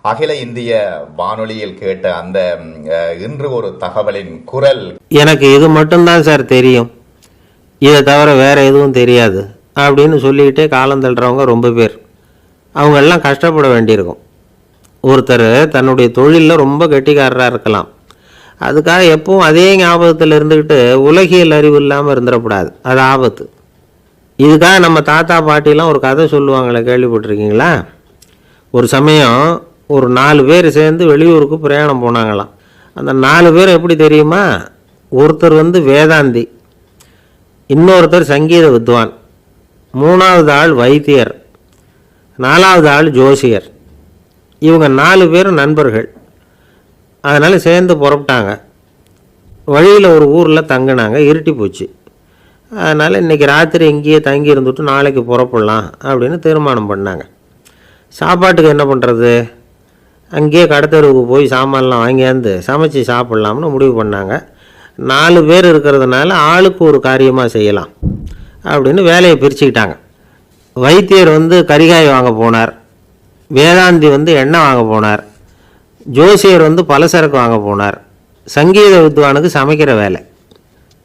அகில இந்திய வானொலியில் கேட்ட அந்த இன்று ஒரு தகவலின் குரல். எனக்கு இது மட்டும்தான் சார் தெரியும், இதை தவிர வேற எதுவும் தெரியாது அப்படின்னு சொல்லிக்கிட்டே காலம் தள்ளுறவங்க ரொம்ப பேர். அவங்கெல்லாம் கஷ்டப்பட வேண்டியிருக்கும். ஒருத்தர் தன்னுடைய தொழிலில் ரொம்ப கெட்டிக்காரராக இருக்கலாம், அதுக்காக எப்பவும் அதே ஞாபகத்தில் இருந்துக்கிட்டு உலகியல் அறிவு இல்லாமல் இருந்துடக்கூடாது, அது ஆபத்து. இதுக்காக நம்ம தாத்தா பாட்டிலாம் ஒரு கதை சொல்லுவாங்களே, கேள்விப்பட்டிருக்கீங்களா? ஒரு சமயம் ஒரு 4 பேர் சேர்ந்து வெளியூருக்கு பிரயாணம் போனாங்களாம். அந்த 4 பேர் எப்படி தெரியுமா? ஒருத்தர் வேதாந்தி, இன்னொருத்தர் சங்கீத வித்வான், 3வது ஆள் வைத்தியர், 4வது ஆள் ஜோசியர். இவங்க 4 பேரும் நண்பர்கள். அதனால் சேர்ந்து புறப்பட்டாங்க. வழியில் ஒரு ஊரில் தங்கினாங்க. இருட்டி போச்சு. அதனால் இன்றைக்கி ராத்திரி இங்கேயே தங்கி இருந்துட்டு நாளைக்கு புறப்படலாம் அப்படின்னு தீர்மானம் பண்ணாங்க. சாப்பாட்டுக்கு என்ன பண்ணுறது? அங்கேயே கடத்தெருவுக்கு போய் சாமான்லாம் வாங்கியாந்து சமைச்சி சாப்பிட்லாம்னு முடிவு பண்ணாங்க. 4 பேர் இருக்கிறதுனால ஆளுக்கு ஒரு காரியமாக செய்யலாம் அப்படின்னு வேலையை பிரிச்சுக்கிட்டாங்க. வைத்தியர் கரிகாய் வாங்க போனார், வேதாந்தி எண்ணெய் வாங்க போனார், ஜோசியர் பலசரக்கு வாங்க போனார், சங்கீத வித்வானுக்கு சமைக்கிற வேலை.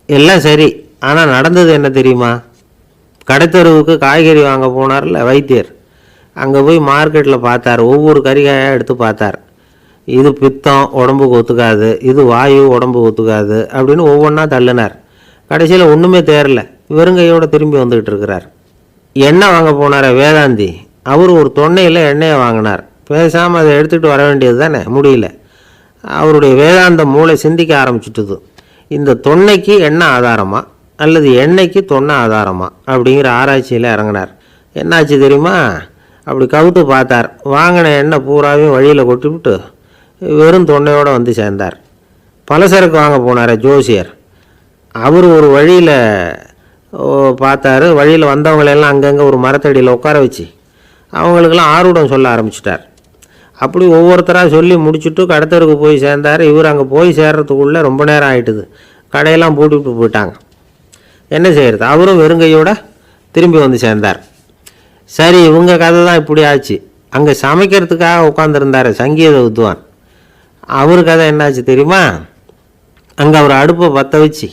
எல்லாம் சரி, ஆனால் நடந்தது என்ன தெரியுமா? கடைத்தெருவுக்கு காய்கறி வாங்க போனார்ல வைத்தியர், அங்கே போய் மார்க்கெட்டில் பார்த்தார். ஒவ்வொரு கறிகாயாக எடுத்து பார்த்தார். இது பித்தம், உடம்புக்கு ஒத்துக்காது, இது வாயு, உடம்புக்கு ஒத்துக்காது அப்படின்னு ஒவ்வொன்றா தள்ளினார். கடைசியில் ஒன்றுமே தேரல, வெறுங்கையோடு திரும்பி வந்துக்கிட்டு இருக்கிறார். எண்ணெய் வாங்க போனார் வேதாந்தி, அவர் ஒரு தொன்னையில் எண்ணெயை வாங்கினார். பேசாமல் அதை எடுத்துகிட்டு வர வேண்டியது தானே, முடியல. அவருடைய வேதாந்த மூளை சிந்திக்க ஆரம்பிச்சுட்டுது. இந்த தொன்னைக்கு எண்ணெய் ஆதாரமா அல்லது எண்ணெய்க்கு தொன்னை ஆதாரமா அப்படிங்கிற ஆராய்ச்சியில் இறங்கினார். என்னாச்சு தெரியுமா? அப்படி கவுத்து பார்த்தார். வாங்கின எண்ணெய் பூராவையும் வழியில் கொட்டிவிட்டு வெறும் தொன்னையோடு சேர்ந்தார். பலசரக்கு வாங்க போனார் ஜோசியர், அவர் ஒரு வழியில் பார்த்தாரு. வழியில் வந்தவங்களெல்லாம் அங்கங்கே ஒரு மரத்தடியில் உட்கார வச்சு அவங்களுக்கெல்லாம் ஆர்வம் சொல்ல ஆரம்பிச்சிட்டார். அப்படி ஒவ்வொருத்தராக சொல்லி முடிச்சுட்டு கடத்தருக்கு போய் சேர்ந்தார். இவர் அங்கே போய் சேர்றதுக்குள்ளே ரொம்ப நேரம் ஆகிட்டுது. கடையெல்லாம் பூட்டிவிட்டு போயிட்டாங்க. என்ன செய்கிறது? அவரும் வெறுங்கையோடு திரும்பி சேர்ந்தார். சரி, இவங்க கதை தான் இப்படி ஆச்சு. அங்கே சமைக்கிறதுக்காக உட்காந்துருந்தார் சங்கீத வித்வான், அவர் கதை என்னாச்சு தெரியுமா? அங்கே அவர் அடுப்பை பற்ற வச்சு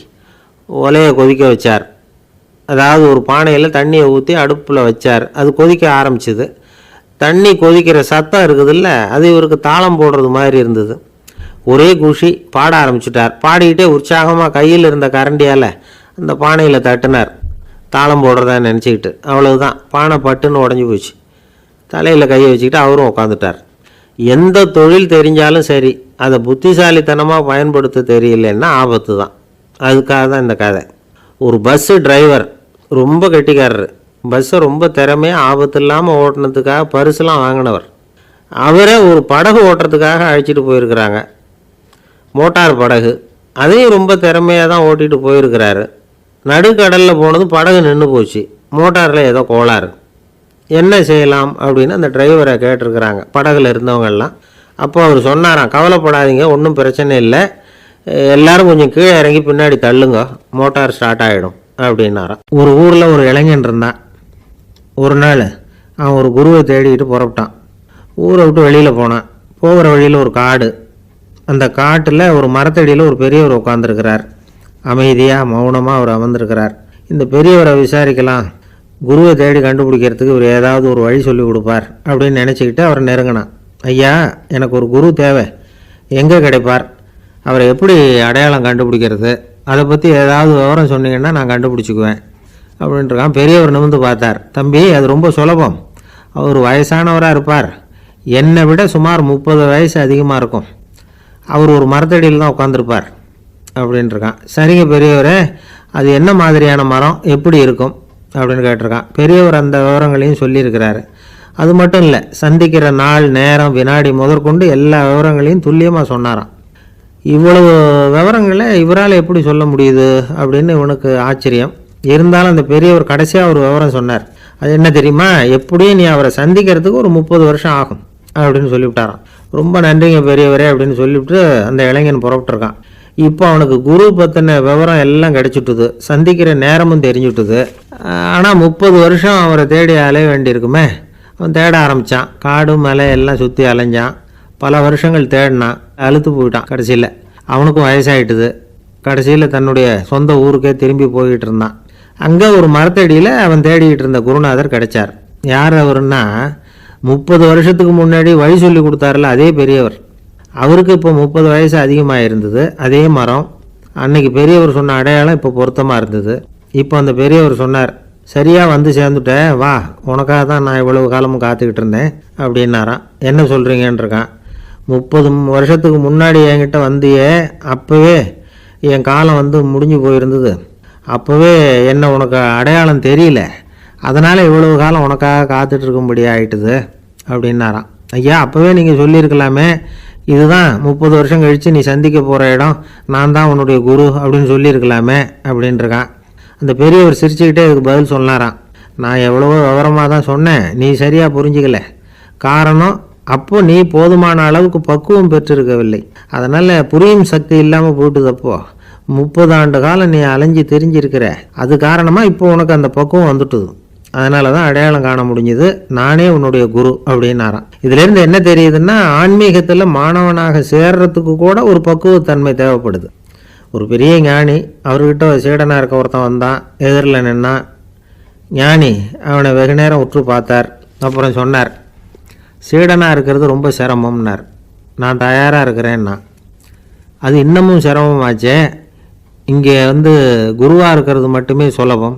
ஒலையை கொதிக்க வச்சார். அதாவது ஒரு பானையில் தண்ணியை ஊற்றி அடுப்பில் வச்சார். அது கொதிக்க ஆரம்பிச்சிது. தண்ணி கொதிக்கிற சத்தம் இருக்குதுல்ல, அது இவருக்கு தாளம் போடுறது மாதிரி இருந்தது. ஒரே குஷி, பாட ஆரம்பிச்சிட்டார். பாடிக்கிட்டே உற்சாகமாக கையில் இருந்த கரண்டியால் அந்த பானையில் தட்டினார், தாளம் போடுறதா நினச்சிக்கிட்டு. அவ்வளவுதான், பானை பட்டுன்னு உடஞ்சி போச்சு. தலையில் கையை வச்சுக்கிட்டு அவரும் உட்காந்துட்டார். எந்த தொழில் தெரிஞ்சாலும் சரி, அதை புத்திசாலித்தனமாக பயன்படுத்த தெரியலன்னா ஆபத்து தான். அதுக்காக தான் இந்த கதை. ஒரு பஸ்ஸு டிரைவர் ரொம்ப கெட்டிக்காரரு. பஸ்ஸை ரொம்ப திறமையாக ஆபத்து இல்லாமல் ஓட்டினதுக்காக பரிசுலாம் வாங்கினவர். அவரே ஒரு படகு ஓட்டுறதுக்காக அழைச்சிட்டு போயிருக்கிறாங்க, மோட்டார் படகு. அதையும் ரொம்ப திறமையாக தான் ஓட்டிகிட்டு போயிருக்கிறாரு. நடுக்கடலில் போனதும் படகு நின்று போச்சு. மோட்டாரில் ஏதோ கோளாறு. என்ன செய்யலாம் அப்படின்னு அந்த டிரைவரை கேட்டிருக்கிறாங்க படகுல இருந்தவங்கெல்லாம். அப்போ அவர் சொன்னாராம், கவலைப்படாதீங்க, ஒன்றும் பிரச்சனை இல்லை, எல்லோரும் கொஞ்சம் கீழே இறங்கி பின்னாடி தள்ளுங்க, மோட்டார் ஸ்டார்ட் ஆகிடும் அப்படின்னாராம். ஒரு ஊரில் ஒரு இளைஞன் இருந்தான். ஒரு நாள் அவன் ஒரு குருவை தேடிக்கிட்டு புறப்பட்டான். ஊரை விட்டு வெளியில் போனான். போகிற வழியில் ஒரு காடு. அந்த காட்டில் ஒரு மரத்தடியில் ஒரு பெரியவர் உட்காந்துருக்கிறார். அமைதியாக மௌனமாக அவர் அமர்ந்திருக்கிறார். இந்த பெரியவரை விசாரிக்கலாம், குருவை தேடி கண்டுபிடிக்கிறதுக்கு இவர் ஏதாவது ஒரு வழி சொல்லி கொடுப்பார் அப்படின்னு நினச்சிக்கிட்டு அவரை நெருங்கினான். ஐயா, எனக்கு ஒரு குரு தேவை, எங்கே கிடைப்பார்? அவரை எப்படி அடையாளம் கண்டுபிடிக்கிறது? அதை பற்றி ஏதாவது விவரம் சொன்னீங்கன்னா நான் கண்டுபிடிச்சிக்குவேன் அப்படின்ட்டுருக்கான். பெரியவர் நிமிர்ந்து பார்த்தார். தம்பி, அது ரொம்ப சுலபம். அவர் வயசானவராக இருப்பார், என்னை விட சுமார் 30 வயசு அதிகமாக இருக்கும். அவர் ஒரு மரத்தடியில் தான் உட்காந்துருப்பார் அப்படின்ட்டுருக்கான். சரிங்க பெரியவரே, அது என்ன மாதிரியான மரம், எப்படி இருக்கும் அப்படின்னு கேட்டிருக்கான். பெரியவர் அந்த விவரங்களையும் சொல்லியிருக்கிறாரு. அது மட்டும் இல்லை, சந்திக்கிற நாள், நேரம், வினாடி முதற்கொண்டு எல்லா விவரங்களையும் துல்லியமாக சொன்னாராம். இவ்வளவு விவரங்களை இவரால் எப்படி சொல்ல முடியுது அப்படின்னு இவனுக்கு ஆச்சரியம். இருந்தாலும் அந்த பெரியவர் கடைசியாக ஒரு விவரம் சொன்னார். அது என்ன தெரியுமா? எப்படியும் நீ அவரை சந்திக்கிறதுக்கு ஒரு 30 வருஷம் ஆகும் அப்படின்னு சொல்லிவிட்டாராம். ரொம்ப நன்றிங்க பெரியவரே அப்படின்னு சொல்லிவிட்டு அந்த இளைஞன் புறப்பட்டுருக்கான். இப்போ அவனுக்கு குரு பற்றின விவரம் எல்லாம் கிடச்சிட்டுது, சந்திக்கிற நேரமும் தெரிஞ்சுட்டுது. ஆனால் 30 வருஷம் அவரை தேடி அலைய வேண்டியிருக்குமே. அவன் தேட ஆரம்பித்தான். காடு மலை எல்லாம் சுற்றி அலைஞ்சான். பல வருஷங்கள் தேடினான், அழுத்து போயிட்டான். கடைசியில் அவனுக்கும் வயசாகிட்டுது. கடைசியில் தன்னுடைய சொந்த ஊருக்கே திரும்பி போய்கிட்டு இருந்தான். அங்கே ஒரு மரத்தடியில் அவன் தேடிக்கிட்டு இருந்த குருநாதர் கிடைச்சார். யார் அவருன்னா, 30 வருஷத்துக்கு முன்னாடி வழி சொல்லி கொடுத்தாருல அதே பெரியவர். அவருக்கு இப்போ 30 வயசு அதிகமாக இருந்தது. அதே மரம். அன்னைக்கு பெரியவர் சொன்ன அடையாளம் இப்போ பொருத்தமாக இருந்தது. இப்போ அந்த பெரியவர் சொன்னார், சரியாக வந்து சேர்ந்துட்டேன், வா, உனக்காக தான் நான் இவ்வளவு காலமும் காத்துக்கிட்டு இருந்தேன் அப்படின்னாராம். என்ன சொல்கிறீங்கன்னு இருக்கான். 30 வருஷத்துக்கு முன்னாடி என்கிட்ட வந்தியே, அப்போவே என் காலம் வந்து முடிஞ்சு போயிருந்தது. அப்போவே என்ன உனக்கு அடையாளம் தெரியல, அதனால் இவ்வளவு காலம் உனக்காக காத்துட்டு இருக்கும்படி ஆகிட்டுது அப்படின்னாராம். ஐயா, அப்போவே நீங்கள் சொல்லியிருக்கலாமே, இதுதான் 30 வருஷம் கழித்து நீ சந்திக்க போகிற இடம், நான் தான் உன்னுடைய குரு அப்படின்னு சொல்லியிருக்கலாமே அப்படின்ட்டுருக்கான். அந்த பெரியவர் சிரிச்சுக்கிட்டே இதுக்கு பதில் சொன்னாராம், நான் எவ்வளவோ விவரமாக தான் சொன்னேன், நீ சரியாக புரிஞ்சிக்கல. காரணம், அப்போது நீ போதுமான அளவுக்கு பக்குவம் பெற்றிருக்கவில்லை, அதனால் புரியும் சக்தி இல்லாமல் போயிட்டுதப்போ 30 ஆண்டு காலம் நீ அலைஞ்சி தெரிஞ்சிருக்கிற, அது காரணமாக இப்போ உனக்கு அந்த பக்குவம் வந்துட்டுது, அதனால தான் அடையாளம் காண முடிஞ்சுது, நானே உன்னுடைய குரு அப்படின்னாராம். இதுலேருந்து என்ன தெரியுதுன்னா, ஆன்மீகத்தில் மாணவனாக சேர்றதுக்கு கூட ஒரு பக்குவத்தன்மை தேவைப்படுது. ஒரு பெரிய ஞானி, அவர்கிட்ட சீடனாக இருக்க ஒருத்தன் வந்தான், எதிரில் நின்னான். ஞானி அவனை வெகு நேரம் உற்று பார்த்தார். அப்புறம் சொன்னார், சீடனாக இருக்கிறது ரொம்ப சிரமம்னார். நான் தயாராக இருக்கிறேன்னா. அது இன்னமும் சிரமமாச்சே, இங்கே வந்து குருவாக இருக்கிறது மட்டுமே சுலபம்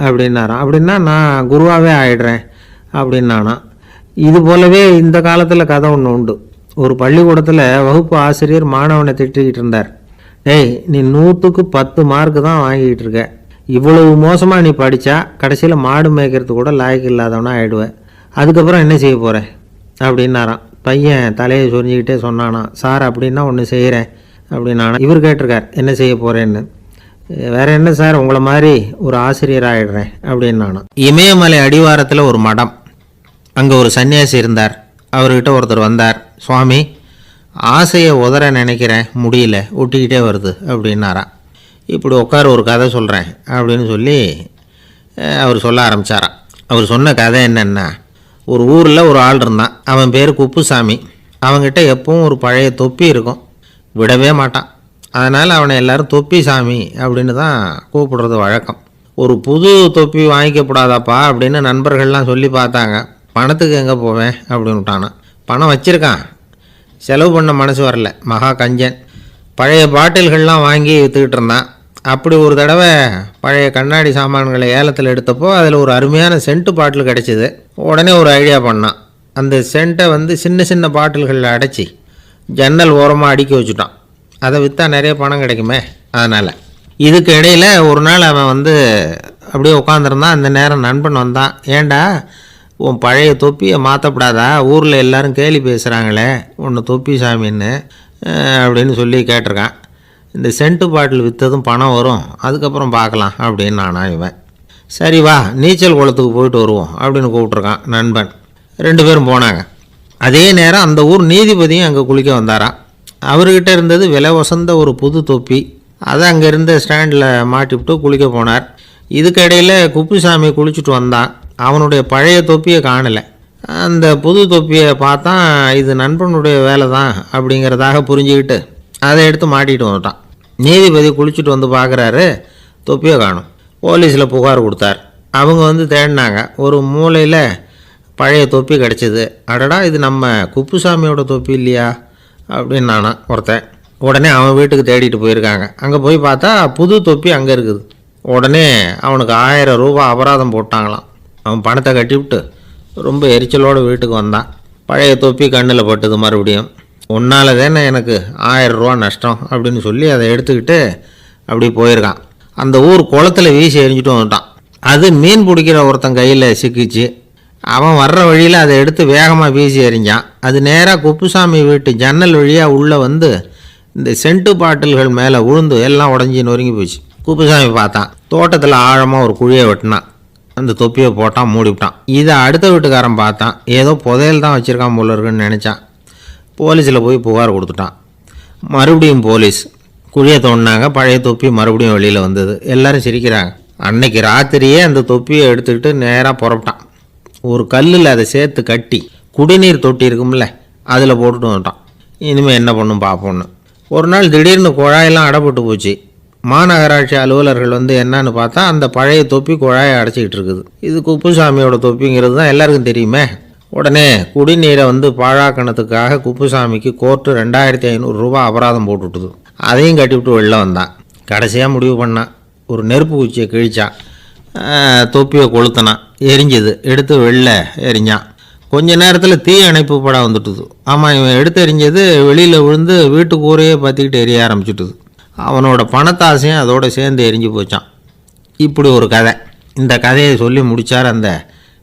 அப்படின்னாராம். அப்படின்னா நான் குருவாகவே ஆயிடுறேன் அப்படின்னானா. இது போலவே இந்த காலத்தில் கதை ஒன்று உண்டு. ஒரு பள்ளிக்கூடத்தில் வகுப்பு ஆசிரியர் மாணவனை திட்டிக்கிட்டு இருந்தார். டேய், நீ 100க்கு 10 மார்க்கு தான் வாங்கிக்கிட்டு இருக்க, இவ்வளவு மோசமாக நீ படித்தா கடைசியில் மாடு மேய்க்கிறது கூட லாய்க்கு இல்லாதவனா ஆகிடுவேன், அதுக்கப்புறம் என்ன செய்ய போகிறேன் அப்படின்னாராம். பையன் தலையை சொரிஞ்சிக்கிட்டே சொன்னானா, சார் அப்படின்னா ஒன்று செய்கிறேன் அப்படின்னானா. இவர் கேட்டிருக்கார், என்ன செய்ய போகிறேன்னு. வேறு என்ன சார், உங்களை மாதிரி ஒரு ஆசிரியர் ஆகிடுறேன் அப்படின்னானா. இமயமலை அடிவாரத்தில் ஒரு மடம், அங்கே ஒரு சன்னியாசி இருந்தார். அவர்கிட்ட ஒருத்தர் வந்தார். சுவாமி, ஆசையை உதற நினைக்கிறேன், முடியல, ஒட்டிக்கிட்டே வருது அப்படின்னாராம். இப்படி உட்கார, ஒரு கதை சொல்கிறேன் அப்படின்னு சொல்லி அவர் சொல்ல ஆரம்பித்தாராம். அவர் சொன்ன கதை என்னென்னா, ஒரு ஊரில் ஒரு ஆள் இருந்தான். அவன் பேர் குப்புசாமி. அவன்கிட்ட எப்பவும் ஒரு பழைய தொப்பி இருக்கும், விடவே மாட்டான். அதனால் அவனை எல்லோரும் தொப்பி சாமி அப்படின்னு தான் கூப்பிடுறது வழக்கம். ஒரு புது தொப்பி வாங்கிக்கப்படாதாப்பா அப்படின்னு நண்பர்கள்லாம் சொல்லி பார்த்தாங்க. பணத்துக்கு எங்கே போவேன் அப்படின்னு விட்டானான். பணம் வச்சுருக்கான், செலவு பண்ண மனசு வரல, மகா கஞ்சன். பழைய பாட்டில்கள்லாம் வாங்கி விற்றுக்கிட்டு இருந்தான். அப்படி ஒரு தடவை பழைய கண்ணாடி சாமான்களை ஏலத்தில் எடுத்தப்போ அதில் ஒரு அருமையான சென்ட்டு பாட்டில் கிடச்சிது. உடனே ஒரு ஐடியா பண்ணான். அந்த சென்ட்டை வந்து சின்ன சின்ன பாட்டில்களில் அடைச்சி ஜன்னல் ஓரமாக அடுக்கி வச்சுட்டான். அதை விற்றா நிறைய பணம் கிடைக்குமே, அதனால். இதுக்கு இடையில் ஒரு நாள் அவன் வந்து அப்படியே உட்காந்துருந்தான். அந்த நேரம் நண்பன் வந்தான். ஏண்டா, உன் பழைய தொப்பியை மாற்றப்படாதா, ஊரில் எல்லோரும் கேலி பேசுகிறாங்களே உன்னை தொப்பி சாமின்னு அப்படின்னு சொல்லி கேட்டிருக்கான். இந்த சென்ட்டு பாட்டில் விற்றதும் பணம் வரும், அதுக்கப்புறம் பார்க்கலாம் அப்படின்னு நானா. இவன் சரி வா, நீச்சல் குளத்துக்கு போயிட்டு வருவோம் அப்படின்னு கூப்பிட்ருக்கான் நண்பன். 2 பேரும் போனாங்க. அதே நேரம் அந்த ஊர் நீதிபதியும் அங்கே குளிக்க வந்தாராம். அவர்கிட்ட இருந்தது விலை வசந்த ஒரு புது தொப்பி. அதை அங்கே இருந்த ஸ்டாண்டில் மாட்டிவிட்டு குளிக்க போனார். இதுக்கிடையில் குப்புசாமி குளிச்சுட்டு வந்தான். அவனுடைய பழைய தொப்பியை காணலை. அந்த புது தொப்பியை பார்த்தா இது நண்பனுடைய வேலை தான் அப்படிங்கிறதாக புரிஞ்சுக்கிட்டு அதை எடுத்து மாட்டிகிட்டு வந்துட்டான். நீதிபதி குளிச்சுட்டு வந்து பார்க்குறாரு, தொப்பியை காணும். போலீஸில் புகார் கொடுத்தார். அவங்க வந்து தேடினாங்க. ஒரு மூலையில் பழைய தொப்பி கிடச்சிது. அடடா, இது நம்ம குப்புசாமியோட தொப்பி இல்லையா அப்படின்னு நானா ஒருத்தன். உடனே அவன் வீட்டுக்கு தேடிட்டு போயிருக்காங்க. அங்கே போய் பார்த்தா புது தொப்பி அங்கே இருக்குது. உடனே அவனுக்கு 1000 ரூபா அபராதம் போட்டாங்களாம். அவன் பணத்தை கட்டிவிட்டு ரொம்ப எரிச்சலோடு வீட்டுக்கு வந்தான். பழைய தொப்பி கண்ணில் பட்டுது. மறுபடியும், உன்னால் தானே எனக்கு 1000 ரூபா நஷ்டம் அப்படின்னு சொல்லி அதை எடுத்துக்கிட்டு அப்படி போயிருக்கான். அந்த ஊர் குளத்தில் வீசி எரிஞ்சிட்டு வந்துட்டான். அது மீன் பிடிக்கிற ஒருத்தன் கையில் சிக்கிச்சு. அவன் வர்ற வழியில் அதை எடுத்து வேகமாக வீசி எறிஞ்சான். அது நேராக குப்புசாமி வீட்டு ஜன்னல் வழியாக உள்ளே வந்து இந்த சென்ட்டு பாட்டில்கள் மேலே விழுந்து எல்லாம் உடஞ்சி நொறுங்கி போச்சு. குப்புசாமி பார்த்தான். தோட்டத்தில் ஆழமாக ஒரு குழியை வெட்டினான். அந்த தொப்பியை போட்டான், மூடிவிட்டான். இதை அடுத்த வீட்டுக்காரன் பார்த்தான். ஏதோ புதையல் தான் வச்சுருக்கான் போல இருக்குன்னு நினச்சான். போலீஸில் போய் புகார் கொடுத்துட்டான். மறுபடியும் போலீஸ் குழியை தோண்டினாங்க. பழைய தொப்பி மறுபடியும் வெளியில் வந்தது. எல்லோரும் சிரிக்கிறாங்க. அன்னைக்கு ராத்திரியே அந்த தொப்பியை எடுத்துக்கிட்டு நேராக புறப்பட்டான். ஒரு கல்லில் அதை சேர்த்து கட்டி குடிநீர் தொட்டி இருக்கும்ல, அதில் போட்டுட்டு வந்துட்டான். இனிமேல் என்ன பண்ணும் பார்ப்போன்னு. ஒரு நாள் திடீர்னு குழாயெல்லாம் அடைப்பட்டு போச்சு. மாநகராட்சி அலுவலர்கள் வந்து என்னன்னு பார்த்தா அந்த பழைய தொப்பி குழாயை அடைச்சிக்கிட்டு இருக்குது. இது குப்புசாமியோட தொப்பிங்கிறது தான் எல்லாருக்கும் தெரியுமே. உடனே குடிநீரை வந்து பாழாக்கணத்துக்காக குப்புசாமிக்கு கோர்ட்டு 2500 ரூபா அபராதம் போட்டுவிட்டுது. அதையும் கட்டிவிட்டு வெளில வந்தான். கடைசியாக முடிவு பண்ணான். ஒரு நெருப்பு குச்சியை கிழிச்சான், தொப்பியை கொளுத்தினான், எரிஞ்சுது. எடுத்து வெளில எரிஞ்சான். கொஞ்ச நேரத்தில் தீ அணைப்பு படம் வந்துட்டுது. ஆமாம், இவன் எடுத்து எரிஞ்சது வெளியில் விழுந்து வீட்டு கூரையே பற்றிக்கிட்டு எரிய ஆரம்பிச்சுட்டுது. அவனோட பணத்தாசையும் அதோடு சேர்ந்து எரிஞ்சு போச்சான். இப்படி ஒரு கதை. இந்த கதையை சொல்லி முடித்தார் அந்த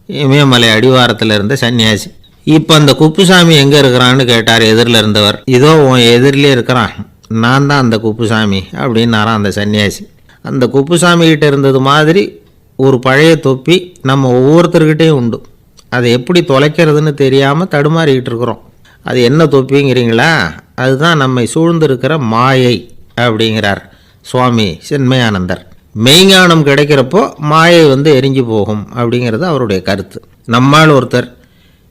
இமயமலை அடிவாரத்தில் இருந்த சன்னியாசி. இப்போ அந்த குப்புசாமி எங்கே இருக்கிறான்னு கேட்டார் எதிரில் இருந்தவர். இதோ உன் எதிரிலே இருக்கிறான், நான் தான் அந்த குப்புசாமி அப்படின்னாரான் அந்த சன்னியாசி. அந்த குப்புசாமிகிட்ட இருந்தது மாதிரி ஒரு பழைய தொப்பி நம்ம ஒவ்வொருத்தர்கிட்டையும் உண்டு. அதை எப்படி தொலைக்கிறதுன்னு தெரியாமல் தடுமாறிக்கிட்டு இருக்கிறோம். அது என்ன தொப்பிங்கிறீங்களா? அதுதான் நம்மை சூழ்ந்திருக்கிற மாயை அப்படிங்கிறார் சுவாமி சின்மயானந்தர். மெய்ஞானம் கிடைக்கிறப்போ மாயை வந்து எரிஞ்சு போகும் அப்படிங்கிறது அவருடைய கருத்து. நம்மால் ஒருத்தர்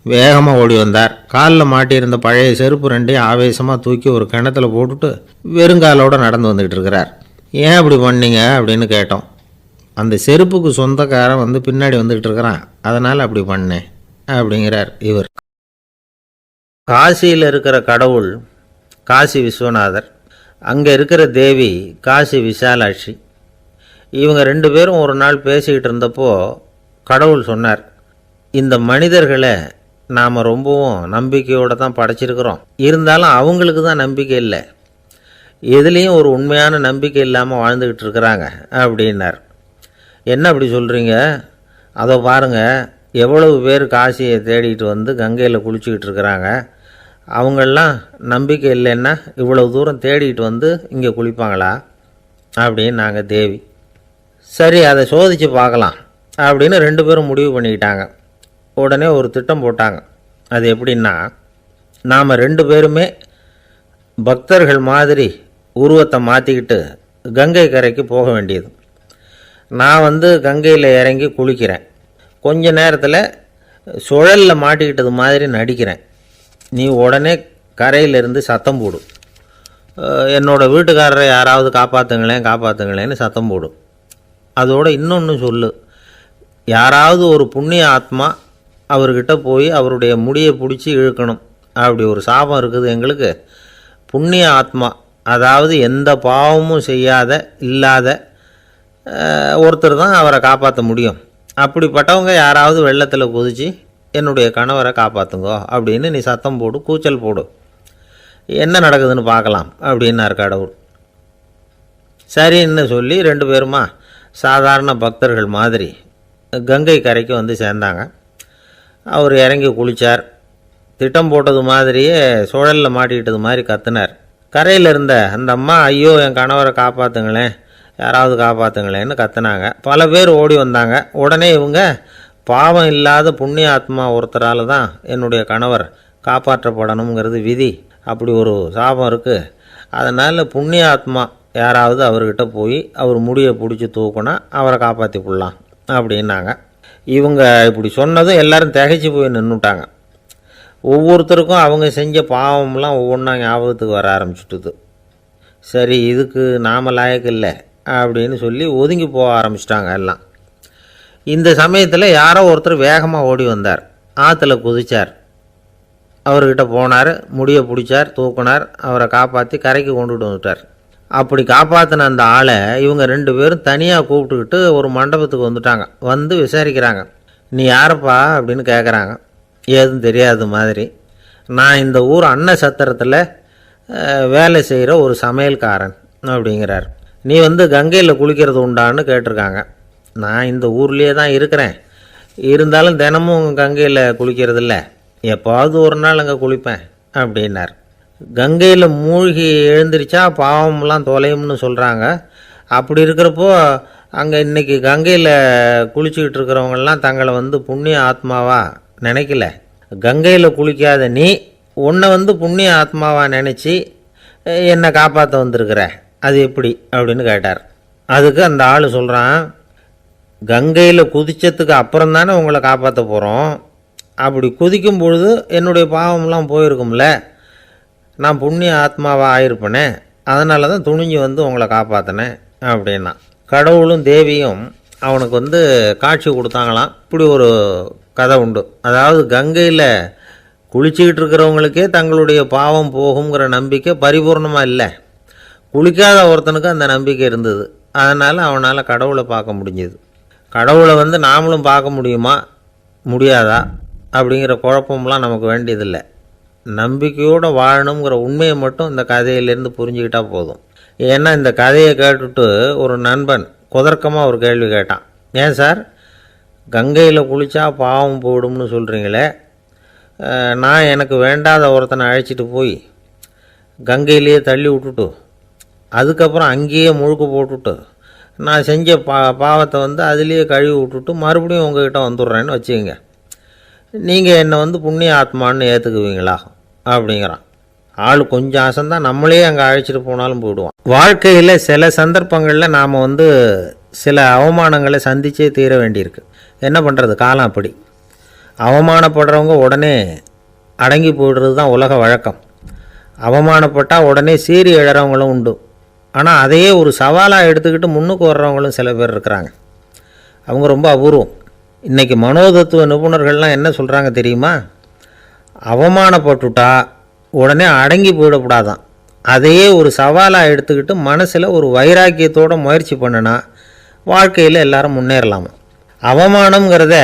வேகமாக ஓடி வந்தார். காலில் மாட்டியிருந்த பழைய செருப்பு ரெண்டையும் ஆவேசமாக தூக்கி ஒரு கிணத்துல போட்டுட்டு வெறுங்காலோடு நடந்து வந்துக்கிட்டு இருக்கிறார். ஏன் அப்படி பண்ணீங்க அப்படின்னு கேட்டோம். அந்த செருப்புக்கு சொந்தக்காரன் வந்து பின்னாடி வந்துக்கிட்டு இருக்கிறான், அதனால் அப்படி பண்ணேன் அப்படிங்கிறார் இவர். காசியில் இருக்கிற கடவுள் காசி விஸ்வநாதர், அங்கே இருக்கிற தேவி காசி விசாலாட்சி. இவங்க 2 பேரும் ஒரு நாள் பேசிக்கிட்டு இருந்தப்போ கடவுள் சொன்னார், இந்த மனிதர்களை நாம் ரொம்பவும் நம்பிக்கையோடு தான் படைச்சிருக்கிறோம், இருந்தாலும் அவங்களுக்கு தான் நம்பிக்கை இல்லை, எதுலேயும் ஒரு உண்மையான நம்பிக்கை இல்லாமல் வாழ்ந்துக்கிட்டு இருக்கிறாங்க அப்படின்னார். என்ன அப்படி சொல்கிறீங்க? அதோ பாருங்கள், எவ்வளவு பேர் காசியை தேடிட்டு வந்து கங்கையில் குளிச்சுக்கிட்டு இருக்கிறாங்க. அவங்களெலாம் நம்பிக்கை இல்லைன்னா இவ்வளவு தூரம் தேடிட்டு வந்து இங்கே குளிப்பாங்களா அப்படின்னு நாங்கள் தேவி. சரி, அதை சோதித்து பார்க்கலாம் அப்படின்னு 2 பேரும் முடிவு பண்ணிக்கிட்டாங்க. உடனே ஒரு திட்டம் போட்டாங்க. அது எப்படின்னா, நாம் 2 பேருமே பக்தர்கள் மாதிரி உருவத்தை மாற்றிக்கிட்டு கங்கை கரைக்கு போக வேண்டியது. நான் வந்து கங்கையில் இறங்கி குளிக்கிறேன். கொஞ்ச நேரத்தில் சுழலில் மாட்டிக்கிட்டது மாதிரி நடிக்கிறேன். நீ உடனே கரையிலிருந்து சத்தம் போடும், என்னோடய வீட்டுக்காரரை யாராவது காப்பாற்றுங்களேன்னு சத்தம் போடும். அதோடு இன்னொன்று சொல்லு, யாராவது ஒரு புண்ணிய ஆத்மா அவர்கிட்ட போய் அவருடைய முடியை பிடிச்சி இழுக்கணும். அப்படி ஒரு சாபம் இருக்குது எங்களுக்கு. புண்ணிய ஆத்மா, அதாவது எந்த பாவமும் செய்யாத இல்லாத ஒருத்தர் தான் அவரை காப்பாற்ற முடியும். அப்படிப்பட்டவங்க யாராவது வெள்ளத்தில் குதித்து என்னுடைய கணவரை காப்பாற்றுங்கோ அப்படின்னு நீ சத்தம் போடு, கூச்சல் போடு, என்ன நடக்குதுன்னு பார்க்கலாம் அப்படின்னார் கடவுள். சரின்னு சொல்லி 2 பேருமா சாதாரண பக்தர்கள் மாதிரி கங்கை கரைக்கு வந்து சேர்ந்தாங்க. அவர் இறங்கி குளித்தார். திட்டம் போட்டது மாதிரியே சுழலில் மாட்டிக்கிட்டது மாதிரி கத்துனார். கரையில் இருந்த அந்த அம்மா, ஐயோ என் கணவரை காப்பாற்றுங்களேன், யாராவது காப்பாற்றுங்களேன்னு கத்துனாங்க. பல பேர் ஓடி வந்தாங்க. உடனே இவங்க, பாவம் இல்லாத புண்ணிய ஆத்மா ஒருத்தரால் தான் என்னுடைய கணவர் காப்பாற்றப்படணுங்கிறது விதி, அப்படி ஒரு சாபம் இருக்குது, அதனால் புண்ணிய ஆத்மா யாராவது அவர்கிட்ட போய் அவர் முடியை பிடிச்சி தூக்குனா அவரை காப்பாற்றி கொள்ளலாம் அப்படின்னாங்க. இவங்க இப்படி சொன்னதும் எல்லோரும் திகைச்சு போய் நின்றுட்டாங்க. ஒவ்வொருத்தருக்கும் அவங்க செஞ்ச பாவம்லாம் ஒவ்வொன்றா ஞாபகத்துக்கு வர ஆரம்பிச்சுட்டுது. சரி, இதுக்கு நாம் லாயக்கு இல்லை அப்படின்னு சொல்லி ஒதுங்கி போக ஆரம்பிச்சிட்டாங்க எல்லாம். இந்த சமயத்தில் யாரோ ஒருத்தர் வேகமாக ஓடி வந்தார். ஆற்றுல குதித்தார். அவர்கிட்ட போனார், முடியை பிடிச்சார், தூக்குனார், அவரை காப்பாற்றி கரைக்கு கொண்டுட்டு வந்துட்டார். அப்படி காப்பாற்றின அந்த ஆளை இவங்க 2 பேரும் தனியாக கூப்பிட்டுக்கிட்டு ஒரு மண்டபத்துக்கு வந்துட்டாங்க. வந்து விசாரிக்கிறாங்க. நீ யாரப்பா அப்படின்னு கேட்குறாங்க. ஏதும் தெரியாத மாதிரி. நான் இந்த ஊர் அன்ன சத்திரத்தில் வேலை செய்கிற ஒரு சமையல்காரன் அப்படிங்கிறார். நீ வந்து கங்கையில் குளிக்கிறது உண்டான்னு கேட்டிருக்காங்க. நான் இந்த ஊர்லேயே தான் இருக்கிறேன், இருந்தாலும் தினமும் கங்கையில் குளிக்கிறதில்ல, எப்போவாவது ஒரு நாள் அங்கே குளிப்பேன் அப்படின்னார். கங்கையில் மூழ்கி எழுந்திரிச்சா பாவம்லாம் தொலையும்னு சொல்கிறாங்க. அப்படி இருக்கிறப்போ அங்கே இன்றைக்கி கங்கையில் குளிச்சுக்கிட்டு இருக்கிறவங்கெல்லாம் தங்களை வந்து புண்ணிய ஆத்மாவா நினைக்கல. கங்கையில் குளிக்காத நீ உன்னை வந்து புண்ணிய ஆத்மாவாக நினச்சி என்னை காப்பாற்ற வந்திருக்கிற, அது எப்படி அப்படின்னு கேட்டார். அதுக்கு அந்த ஆள் சொல்கிறான், கங்கையில் குதிச்சதுக்கு அப்புறம் தானே உங்களை காப்பாற்ற போகிறோம், அப்படி குதிக்கும் பொழுது என்னுடைய பாவம்லாம் போயிருக்கும்ல, நான் புண்ணிய ஆத்மாவாக ஆயிருப்பேனே, அதனால தான் துணிஞ்சு வந்து உங்களை காப்பாற்றினேன் அப்படின்னா. கடவுளும் தேவியும் அவனுக்கு வந்து காட்சி கொடுத்தாங்களாம். இப்படி ஒரு கதை உண்டு. அதாவது கங்கையில் குளிச்சுக்கிட்டு இருக்கிறவங்களுக்கே தங்களுடைய பாவம் போகுங்கிற நம்பிக்கை பரிபூர்ணமாக இல்லை, குளிக்காத ஒருத்தனுக்கு அந்த நம்பிக்கை இருந்தது. அதனால் அவனால் கடவுளை பார்க்க முடிஞ்சது. கடவுளை வந்து நாமளும் பார்க்க முடியுமா முடியாதா அப்படிங்கிற குழப்பம்லாம் நமக்கு வேண்டியதில்லை. நம்பிக்கையோடு வாழணுங்கிற உண்மையை மட்டும் இந்த கதையிலேருந்து புரிஞ்சுக்கிட்டால் போதும். ஏன்னா இந்த கதையை கேட்டுட்டு ஒரு நண்பன் குதர்க்கமாக ஒரு கேள்வி கேட்டான். ஏன் சார், கங்கையில் குளித்தா பாவம் போயிடும்னு சொல்கிறீங்களே, நான் எனக்கு வேண்டாத ஒருத்தனை அழைச்சிட்டு போய் கங்கையிலேயே தள்ளி விட்டுட்டு அதுக்கப்புறம் அங்கேயே முழுக்க போட்டுட்டு நான் செஞ்ச பாவத்தை வந்து அதுலேயே கழுவி விட்டுட்டு மறுபடியும் உங்ககிட்ட வந்துடுறேன்னு வச்சுக்கோங்க, நீங்கள் என்னை வந்து புண்ணிய ஆத்மான்னு ஏற்றுக்குவீங்களா அப்படிங்கிறான். ஆள் கொஞ்சம் அசந்தான் நம்மளே அங்கே அழைச்சிட்டு போனாலும் போயிடுவான். வாழ்க்கையில் சில சந்தர்ப்பங்களில் நாம் வந்து சில அவமானங்களை சந்தித்தே தீர வேண்டியிருக்கு. என்ன பண்ணுறது, காலம் அப்படி. அவமானப்படுறவங்க உடனே அடங்கி போய்டுறது தான் உலக வழக்கம். அவமானப்பட்டால் உடனே சீறி எழறவங்களும் உண்டு. ஆனால் அதையே ஒரு சவாலாக எடுத்துக்கிட்டு முன்னுக்கு வர்றவங்களும் சில பேர் இருக்கிறாங்க. அவங்க ரொம்ப அபூர்வம். இன்றைக்கி மனோதத்துவ நிபுணர்கள்லாம் என்ன சொல்கிறாங்க தெரியுமா, அவமானப்பட்டுட்டா உடனே அடங்கி போயிடக்கூடாதான், அதையே ஒரு சவாலாக எடுத்துக்கிட்டு மனசில் ஒரு வைராக்கியத்தோடு முயற்சி பண்ணினா வாழ்க்கையில் எல்லாரும் முன்னேறலாமா. அவமானங்கிறத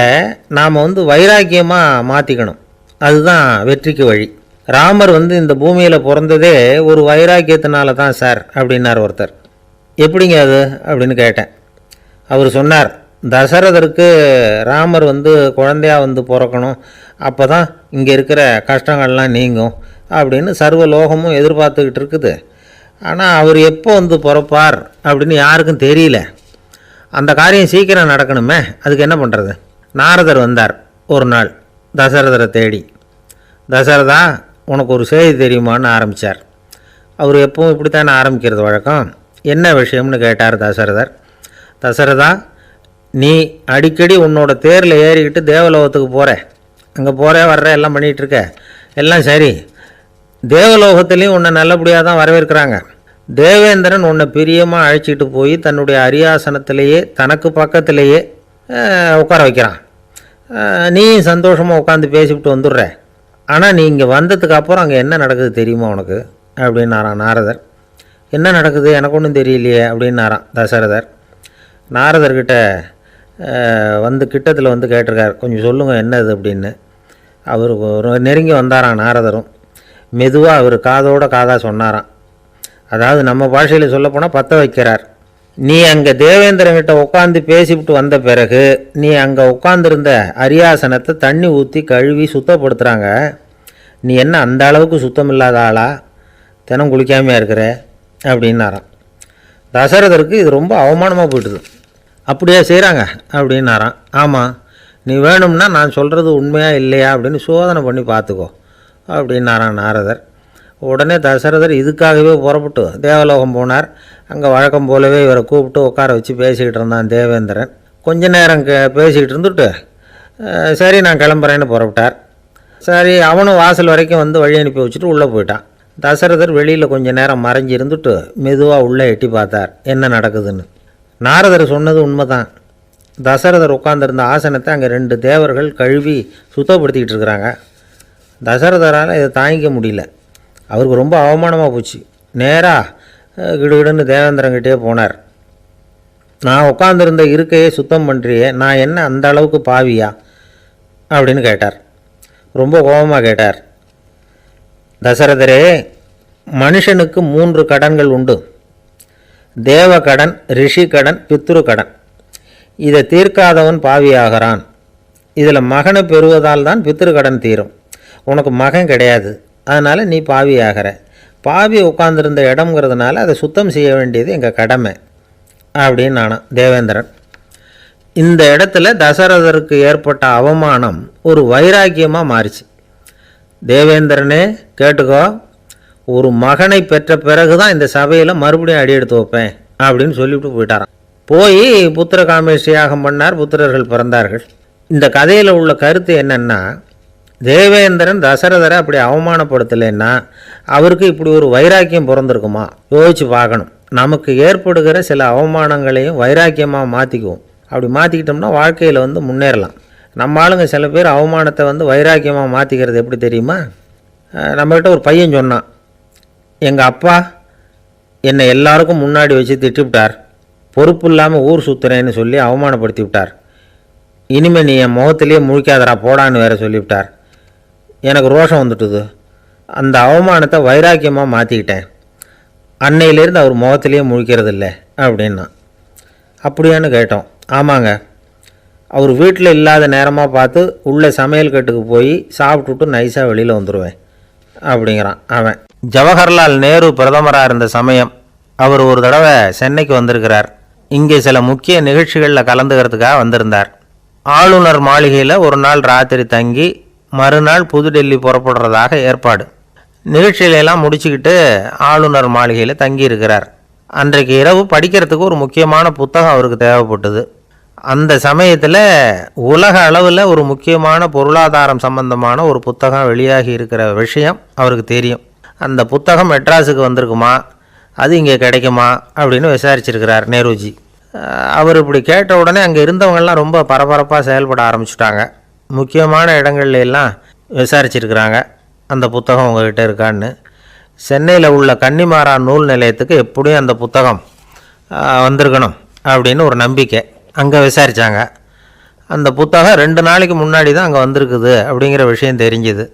நாம் வந்து வைராக்கியமாக மாற்றிக்கணும், அதுதான் வெற்றிக்கு வழி. ராமர் வந்து இந்த பூமியில் பிறந்ததே ஒரு வைராக்கியத்தினால தான் சார் அப்படின்னார் ஒருத்தர். எப்படிங்க அது அப்படின்னு கேட்டேன். அவர் சொன்னார், தசரதருக்கு ராமர் வந்து குழந்தையாக வந்து பிறக்கணும், அப்போ தான் இங்கே இருக்கிற கஷ்டங்கள்லாம் நீங்கும் அப்படின்னு சர்வ லோகமும் எதிர்பார்த்துக்கிட்டு இருக்குது. ஆனால் அவர் எப்போ வந்து பிறப்பார் அப்படின்னு யாருக்கும் தெரியல. அந்த காரியம் சீக்கிரம் நடக்கணுமே, அதுக்கு என்ன பண்ணுறது. நாரதர் வந்தார் ஒரு நாள் தசரதரை தேடி. தசரதா, உனக்கு ஒரு செய்தி தெரியுமான்னு ஆரம்பித்தார். அவர் எப்பவும் இப்படித்தானே ஆரம்பிக்கிறது வழக்கம். என்ன விஷயம்னு கேட்டார் தசரதர். தசரதா, நீ அடிக்கடி உன்னோட தேரில் ஏறிக்கிட்டு தேவலோகத்துக்கு போகிற, அங்கே போகிற வர்ற எல்லாம் பண்ணிகிட்ருக்க, எல்லாம் சரி. தேவலோகத்துலேயும் உன்னை நல்லபடியாக தான் வரவேற்கிறாங்க. தேவேந்திரன் உன்னை பிரியமாக அழைச்சிட்டு போய் தன்னுடைய அரியாசனத்திலேயே தனக்கு பக்கத்திலேயே உட்கார வைக்கிறான். நீயும் சந்தோஷமாக உட்காந்து பேசிவிட்டு வந்துடுற. ஆனால் நீ இங்கே வந்ததுக்கு அப்புறம் அங்கே என்ன நடக்குது தெரியுமா உனக்கு அப்படின்னாரான் நாரதர். என்ன நடக்குது எனக்கு ஒன்றும் தெரியலையே அப்படின்னாரான் தசரதர். நாரதர்கிட்ட வந்து கிட்டத்தில் வந்து கேட்டிருக்கார், கொஞ்சம் சொல்லுங்கள் என்னது அப்படின்னு. அவர் நெருங்கி வந்தாரான் நாரதரும். மெதுவாக அவர் காதோட காதாக சொன்னாராம். அதாவது நம்ம பாஷையில் சொல்லப்போனால் பற்ற வைக்கிறார். நீ அங்கே தேவேந்திரங்கிட்ட உட்காந்து பேசிவிட்டு வந்த பிறகு நீ அங்கே உட்காந்துருந்த அரியாசனத்தை தண்ணி ஊற்றி கழுவி சுத்தப்படுத்துகிறாங்க. நீ என்ன அந்த அளவுக்கு சுத்தம் இல்லாத ஆளா, தினம் குளிக்காமையாக இருக்கிற அப்படின்னாராம். தசரதருக்கு இது ரொம்ப அவமானமாக போயிட்டுது. அப்படியே செய்கிறாங்க அப்படின்னாராம். ஆமாம், நீ வேணும்னா நான் சொல்கிறது உண்மையாக இல்லையா அப்படின்னு சோதனை பண்ணி பார்த்துக்கோ அப்படின்னாரான் நாரதர். உடனே தசரதர் இதுக்காகவே புறப்பட்டு தேவலோகம் போனார். அங்கே வழக்கம் போலவே இவரை கூப்பிட்டு உட்கார வச்சு பேசிக்கிட்டு இருந்தான் தேவேந்திரன். கொஞ்ச நேரம் பேசிக்கிட்டு இருந்துட்டு சரி நான் கிளம்புறேன்னு புறப்பட்டார். சரி, அவனும் வாசல் வரைக்கும் வந்து வழி அனுப்பி வச்சுட்டு உள்ளே போயிட்டான். தசரதர் வெளியில் கொஞ்சம் நேரம் மறைஞ்சி இருந்துட்டு மெதுவாக உள்ளே எட்டி பார்த்தார் என்ன நடக்குதுன்னு. நாரதர் சொன்னது உண்மைதான். தசரதர் உட்காந்துருந்த ஆசனத்தை அங்கே 2 தேவர்கள் கழுவி சுத்தப்படுத்திக்கிட்டு இருக்கிறாங்க. தசரதரால் இதை தாங்கிக்க முடியல. அவருக்கு ரொம்ப அவமானமாக போச்சு. நேராக கிடுகிடுன்னு தேவேந்திரங்கிட்டே போனார். நான் உட்காந்துருந்த இருக்கையே சுத்தம் பண்ணுறியே, நான் என்ன அந்த அளவுக்கு பாவியா அப்படின்னு கேட்டார். ரொம்ப கோபமாக கேட்டார். தசரதரே, மனுஷனுக்கு 3 கடன்கள் உண்டு. தேவ கடன், ரிஷி கடன், பித்ரு கடன். இதை தீர்க்காதவன் பாவியாகிறான். இதில் மகனை பெறுவதால் தான் பித்ரு கடன் தீரும். உனக்கு மகன் கிடையாது, அதனால் நீ பாவி ஆகிற. பாவி உட்காந்துருந்த இடம்ங்கிறதுனால அதை சுத்தம் செய்ய வேண்டியது எங்கள் கடமை அப்படின்னு நானான் தேவேந்திரன். இந்த இடத்துல தசரதருக்கு ஏற்பட்ட அவமானம் ஒரு வைராக்கியமாக மாறிச்சு. தேவேந்திரனே கேட்டுக்கோ, ஒரு மகனை பெற்ற பிறகு தான் இந்த சபையில் மறுபடியும் அடி எடுத்து வைப்பேன் அப்படின்னு சொல்லிவிட்டு போயிட்டாரான். போய் புத்திர காமேஷ் யாகம் பண்ணார். புத்திரர்கள் பிறந்தார்கள். இந்த கதையில் உள்ள கருத்து என்னென்னா, தேவேந்திரன் தசரதரை அப்படி அவமானப்படுத்தலைன்னா அவருக்கு இப்படி ஒரு வைராக்கியம் பிறந்திருக்குமா? யோசிச்சு பார்க்கணும். நமக்கு ஏற்படுகிற சில அவமானங்களையும் வைராக்கியமாக மாற்றிக்குவோம். அப்படி மாற்றிக்கிட்டோம்னா வாழ்க்கையில் முன்னேறலாம். நம்ம ஆளுங்க சில பேர் அவமானத்தை வைராக்கியமாக மாற்றிக்கிறது எப்படி தெரியுமா? நம்மகிட்ட ஒரு பையன் சொன்னான், எங்கள் அப்பா என்னை எல்லாருக்கும் முன்னாடி வச்சு திட்டிவிட்டார், பொறுப்பு இல்லாமல் ஊர் சுற்றுறேன்னு சொல்லி அவமானப்படுத்தி விட்டார். இனிமேல் நீ என் முகத்திலேயே முழிக்காதரா போடான்னு வேற சொல்லிவிட்டார். எனக்கு ரோஷம் வந்துட்டுது. அந்த அவமானத்தை வைராக்கியமாக மாற்றிக்கிட்டேன். அன்னையிலேருந்து அவர் முகத்திலேயே முழிக்கிறது இல்லை அப்படின்னா. அப்படியான்னு கேட்டோம். ஆமாங்க, அவர் வீட்டில் இல்லாத நேரமாக பார்த்து உள்ளே சமையல் கட்டுக்கு போய் சாப்பிட்டுட்டு நைஸாக வெளியில் வந்துடுவேன் அப்படிங்கிறான் அவன். ஜவஹர்லால் நேரு பிரதமராக இருந்த சமயம் அவர் ஒரு தடவை சென்னைக்கு வந்திருக்கிறார். இங்கே சில முக்கிய நிகழ்ச்சிகளில் கலந்துக்கிறதுக்காக வந்திருந்தார். ஆளுநர் மாளிகையில் ஒரு நாள் ராத்திரி தங்கி மறுநாள் புதுடெல்லி புறப்படுறதாக ஏற்பாடு. நிகழ்ச்சியிலெல்லாம் முடிச்சுக்கிட்டு ஆளுநர் மாளிகையில் தங்கியிருக்கிறார். அன்றைக்கு இரவு படிக்கிறதுக்கு ஒரு முக்கியமான புத்தகம் அவருக்கு தேவைப்பட்டது. அந்த சமயத்தில் உலக அளவில் ஒரு முக்கியமான பொருளாதாரம் சம்பந்தமான ஒரு புத்தகம் வெளியாகி இருக்கிற விஷயம் அவருக்கு தெரியும். அந்த புத்தகம் மெட்ராஸுக்கு வந்திருக்குமா, அது இங்கே கிடைக்குமா அப்படின்னு விசாரிச்சிருக்கிறார் நேருஜி. அவர் இப்படி கேட்ட உடனே அங்கே இருந்தவங்கெல்லாம் ரொம்ப பரபரப்பாக செயல்பட ஆரம்பிச்சுட்டாங்க. முக்கியமான இடங்கள்ல எல்லாம் விசாரிச்சிருக்கிறாங்க அந்த புத்தகம் உங்கள்கிட்ட இருக்கான்னு. சென்னையில் உள்ள கன்னிமாரா நூல் நிலையத்துக்கு எப்படியும் அந்த புத்தகம் வந்திருக்கணும் அப்படின்னு ஒரு நம்பிக்கை. அங்கே விசாரித்தாங்க. அந்த புத்தகம் 2 நாளைக்கு முன்னாடி தான் அங்கே வந்திருக்குது அப்படிங்கிற விஷயம் தெரிஞ்சுது.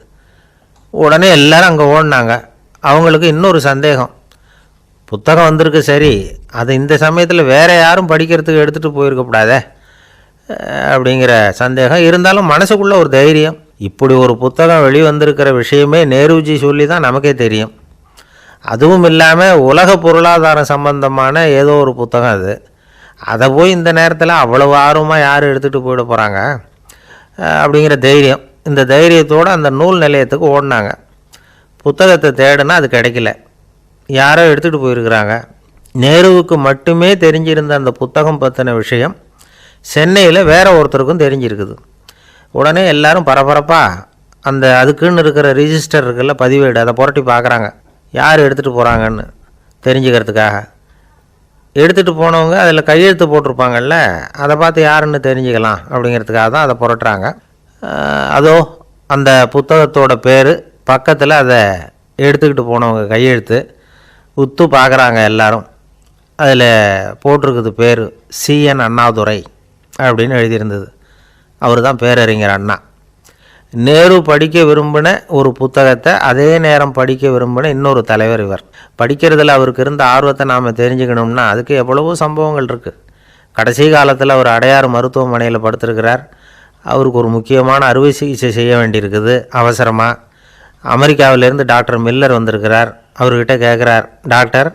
உடனே எல்லோரும் அங்கே ஓடினாங்க. அவங்களுக்கு இன்னொரு சந்தேகம், புத்தகம் வந்திருக்கு சரி, அது இந்த சமயத்தில் வேறு யாரும் படிக்கிறதுக்கு எடுத்துகிட்டு போயிருக்கக்கூடாதே அப்படிங்கிற சந்தேகம் இருந்தாலும் மனசுக்குள்ளே ஒரு தைரியம். இப்படி ஒரு புத்தகம் வெளிவந்திருக்கிற விஷயமே நேருஜி சொல்லி தான் நமக்கே தெரியும். அதுவும் இல்லாமல் உலக பொருளாதாரம் சம்பந்தமான ஏதோ ஒரு புத்தகம் அது. அதை போய் இந்த நேரத்தில் அவ்வளவு ஆர்வமாக யார் எடுத்துகிட்டு போயிட போகிறாங்க அப்படிங்கிற தைரியம். இந்த தைரியத்தோடு அந்த நூல் நிலையத்துக்கு ஓடினாங்க. புத்தகத்தை தேடினா அது கிடைக்கல, யாரோ எடுத்துகிட்டு போயிருக்கிறாங்க. நேருவுக்கு மட்டுமே தெரிஞ்சிருந்த அந்த புத்தகம் பற்றின விஷயம் சென்னையில் வேற ஒருத்தருக்கும் தெரிஞ்சிருக்குது. உடனே எல்லாரும் பரபரப்பாக அந்த அதுக்குன்னு இருக்கிற ரிஜிஸ்டர் இருக்குல்ல, பதிவேடு, அதை புரட்டி பார்க்குறாங்க யார் எடுத்துகிட்டு போகிறாங்கன்னு தெரிஞ்சுக்கிறதுக்காக. எடுத்துகிட்டு போனவங்க அதில் கையெழுத்து போட்டிருப்பாங்கல்ல, அதை பார்த்து யாருன்னு தெரிஞ்சுக்கலாம் அப்படிங்கிறதுக்காக தான் அதை புரட்டுறாங்க. அதோ அந்த புத்தகத்தோட பேர் பக்கத்தில் அதை எடுத்துக்கிட்டு போனவங்க கையெழுத்து உத்து பார்க்குறாங்க எல்லாரும். அதில் போட்டிருக்குது பேர் CN அண்ணாதுரை அப்படின்னு எழுதியிருந்தது. அவர் தான் பேரறிஞர் அண்ணா. நேரு படிக்க விரும்பின ஒரு புத்தகத்தை அதே நேரம் படிக்க விரும்பின இன்னொரு தலைவர் இவர். படிக்கிறதுல அவருக்கு இருந்த ஆர்வத்தை நாம் தெரிஞ்சுக்கணும்னா அதுக்கு எவ்வளவோ சம்பவங்கள் இருக்குது. கடைசி காலத்தில் அவர் அடையாறு மருத்துவமனையில் படுத்திருக்கிறார். அவருக்கு ஒரு முக்கியமான அறுவை சிகிச்சை செய்ய வேண்டியிருக்குது அவசரமாக. அமெரிக்காவிலேருந்து டாக்டர் மில்லர் வந்திருக்கிறார். அவர்கிட்ட கேட்குறார், டாக்டர்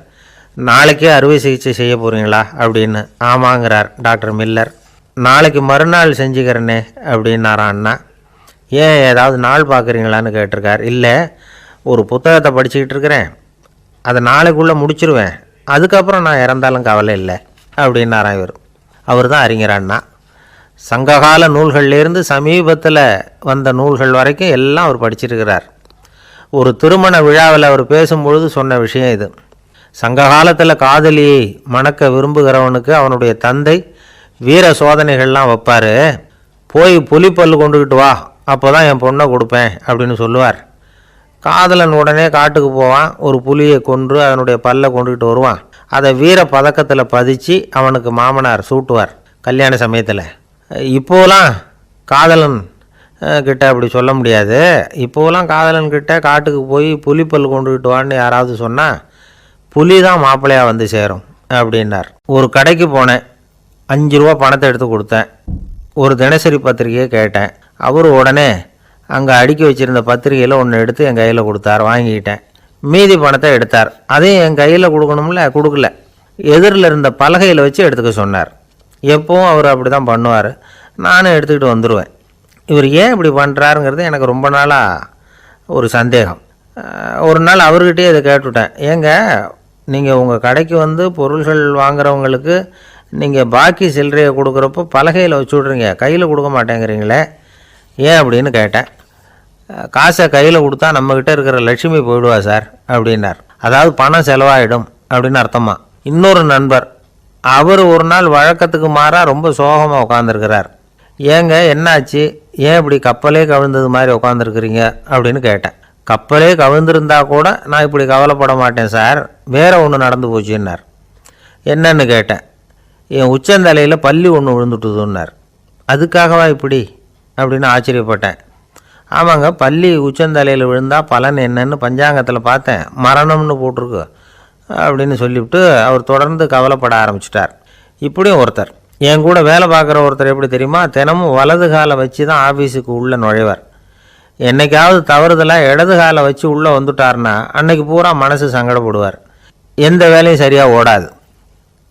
நாளைக்கே அறுவை சிகிச்சை செய்ய போகிறீங்களா அப்படின்னு. ஆமாங்கிறார் டாக்டர் மில்லர். நாளைக்கு மறுநாள் செஞ்சுக்கிறேனே அப்படின்னாரான் அண்ணா. ஏன் ஏதாவது நாள் பார்க்குறீங்களான்னு கேட்டிருக்கார். இல்லை, ஒரு புத்தகத்தை படிச்சுக்கிட்டு இருக்கிறேன், அதை நாளைக்குள்ளே முடிச்சிருவேன், அதுக்கப்புறம் நான் இறந்தாலும் கவலை இல்லை அப்படின்னாரான் இவர். அவர் தான் அறிஞர் அண்ணா. சங்ககால நூல்கள்லேருந்து சமீபத்தில் வந்த நூல்கள் வரைக்கும் எல்லாம் அவர் படிச்சிருக்கிறார். ஒரு திருமண விழாவில் அவர் பேசும்பொழுது சொன்ன விஷயம் இது. சங்க காலத்தில் காதலியை மணக்க விரும்புகிறவனுக்கு அவனுடைய தந்தை வீர சோதனைகள்லாம் வைப்பார். போய் புலிப்பல் கொண்டுக்கிட்டு வா, அப்போ தான் என் பொண்ணை கொடுப்பேன் அப்படின்னு சொல்லுவார். காதலன் உடனே காட்டுக்கு போவான், ஒரு புலியை கொன்று அதனுடைய பல்லை கொண்டுக்கிட்டு வருவான். அதை வீர பதக்கத்தில் பதிச்சு அவனுக்கு மாமனார் சூட்டுவார் கல்யாண சமயத்தில். இப்போலாம் காதலன் கிட்ட அப்படி சொல்ல முடியாது. இப்போலாம் காதலன்கிட்ட காட்டுக்கு போய் புலிப்பல் கொண்டுக்கிட்டு வான்னு யாராவது சொன்னால் புலி தான் மாப்பிள்ளையாக வந்து சேரும் அப்படின்னார். ஒரு கடைக்கு போனேன், 5 ரூபா பணத்தை எடுத்து கொடுத்தேன். ஒரு தினசரி பத்திரிகையை கேட்டேன். அவர் உடனே அங்கே அடுக்கி வச்சுருந்த பத்திரிகையில் ஒன்று எடுத்து என் கையில் கொடுத்தார். வாங்கிக்கிட்டேன். மீதி பணத்தை எடுத்தார். அதையும் என் கையில் கொடுக்கணும்ல, கொடுக்கல. எதிரில் இருந்த பலகையில் வச்சு எடுத்துக்க சொன்னார். எப்பவும் அவர் அப்படி தான் பண்ணுவார். நானும் எடுத்துக்கிட்டு வந்துடுவேன். இவர் ஏன் இப்படி பண்ணுறாருங்கிறது எனக்கு ரொம்ப நாளாக ஒரு சந்தேகம். ஒரு நாள் அவர்கிட்டயே இதை கேட்டுவிட்டேன். ஏங்க, நீங்கள் உங்கள் கடைக்கு வந்து பொருள்கள் வாங்குறவங்களுக்கு நீங்கள் பாக்கி சில்லறையை கொடுக்குறப்போ பலகையில் வச்சு விட்றீங்க, கையில் கொடுக்க மாட்டேங்கிறீங்களே, ஏன் அப்படின்னு கேட்டேன். காசை கையில் கொடுத்தா நம்மக்கிட்ட இருக்கிற லட்சுமி போயிடுவா சார் அப்படின்னார். அதாவது பணம் செலவாயிடும் அப்படின்னு அர்த்தமா. இன்னொரு நண்பர், அவர் ஒரு நாள் வழக்கத்துக்கு மாறாக ரொம்ப சோகமாக உட்காந்துருக்கிறார். ஏங்க என்னாச்சு, ஏன் இப்படி கப்பலே கவிழ்ந்தது மாதிரி உட்காந்துருக்குறீங்க அப்படின்னு கேட்டேன். கப்பலே கவிழ்ந்திருந்தா கூட நான் இப்படி கவலைப்பட மாட்டேன் சார், வேற ஒன்று நடந்து போச்சுன்னார். என்னன்னு கேட்டேன். என் உச்சந்தலையில் பல்லி ஒன்று விழுந்துட்டுதுன்னார். அதுக்காகவா இப்படி அப்படின்னு ஆச்சரியப்பட்டேன். ஆமாங்க, பல்லி உச்சந்தலையில் விழுந்தால் பலன் என்னன்னு பஞ்சாங்கத்தில் பார்த்தேன், மரணம்னு போட்டிருக்கு அப்படின்னு சொல்லிவிட்டு அவர் தொடர்ந்து கவலைப்பட ஆரம்பிச்சிட்டார். இப்படியும் ஒருத்தர், என் கூட வேலை பார்க்குற ஒருத்தர் எப்படி தெரியுமா, தினமும் வலது காலை வச்சு தான் ஆஃபீஸுக்கு உள்ளே நுழைவார். என்னைக்காவது தவறுதலாக இடது காலை வச்சு உள்ளே வந்துட்டார்னா அன்னைக்கு பூரா மனசு சங்கடப்படுவார், எந்த வேலையும் சரியாக ஓடாது.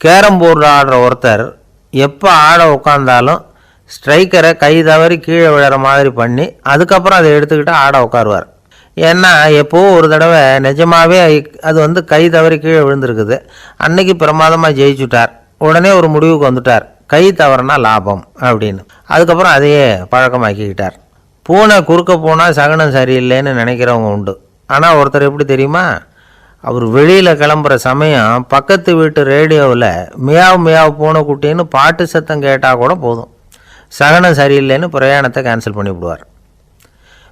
கேரம் போர்டு ஆடுற ஒருத்தர் எப்போ ஆட உட்காந்தாலும் ஸ்ட்ரைக்கரை கை தவறி கீழே விழுற மாதிரி பண்ணி அதுக்கப்புறம் அதை எடுத்துக்கிட்டு ஆட உட்காருவார். ஏன்னா எப்போது ஒரு தடவை நிஜமாகவே அது கை தவறி கீழே விழுந்திருக்குது, அன்னைக்கு பிரமாதமாக ஜெயிச்சுட்டார். உடனே ஒரு முடிவுக்கு வந்துட்டார், கை தவறுனா லாபம் அப்படின்னு. அதுக்கப்புறம் அதையே பழக்கமாக்கிக்கிட்டார். பூனை குறுக்க போனால் சகனம் சரியில்லைன்னு நினைக்கிறவங்க உண்டு. ஆனால் ஒருத்தர் எப்படி தெரியுமா, அவர் வெளியில் கிளம்புற சமயம் பக்கத்து வீட்டு ரேடியோவில் மியாவ் மியாவ் பூனை குட்டின்னு பாட்டு சத்தம் கேட்டால் கூட போதும், சகனம் சரியில்லைன்னு பிரயாணத்தை கேன்சல் பண்ணிவிடுவார்.